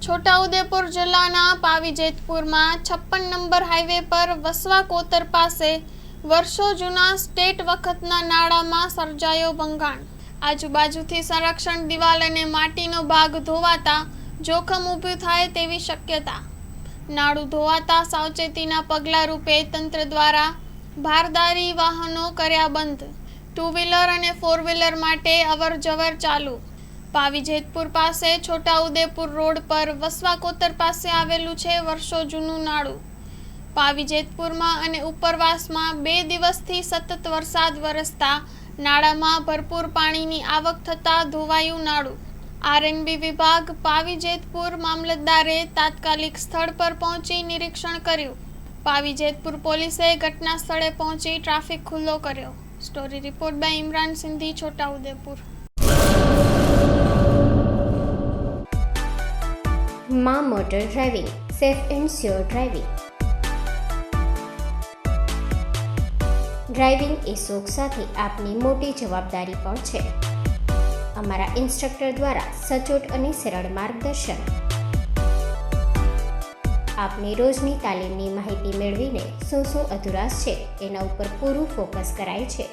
છોટાઉદેપુર જિલ્લાના પાવીજેતપુરમાં 56 number highway પર વસવા કોતર પાસે વર્ષો જૂના સ્ટેટ વખતના નાળામાં સર્જાયો ભંગાણ। આજુબાજુથી સંરક્ષણ દિવાલ અને માટીનો ભાગ ધોવાતા જોખમ ઊભું થાય તેવી શક્યતા। નાળું ધોવાતા સાવચેતીના પગલા રૂપે તંત્ર દ્વારા ભારદારી વાહનો કર્યા બંધ, 2 વ્હીલર અને 4 વ્હીલર માટે અવરજવર ચાલુ। પાવીજેતપુર પાસે છોટાઉદેપુર રોડ પર વસવા કોતર પાસે આવેલું છે વર્ષો જૂનું નાળું। પાવીજેતપુરમાં અને ઉપરવાસમાં 2 દિવસથી સતત વરસાદ વરસતા નાળામાં ભરપૂર પાણીની આવક થતાં ધોવાયું નાળું। આરએનબી વિભાગ પાવીજેતપુર મામલતદારે તાત્કાલિક સ્થળ પર પહોંચી નિરીક્ષણ કર્યું। પાવીજેતપુર પોલીસે ઘટના સ્થળે પહોંચી ટ્રાફિક ખુલ્લો કર્યો। Story report by Imran Sindhi, Chhota Udepur. માં motor driving, safe and sure driving. Driving એ શોખ સાથે આપની મોટી જવાબદારી પણ છે। અમારા ઇન્સ્ટ્રક્ટર દ્વારા સચોટ અને સરળ માર્ગદર્શન। આપની રોજની તાલીમની માહિતી મેળવીને શું અધુરાશ છે એના ઉપર પૂરું ફોકસ કરાય છે।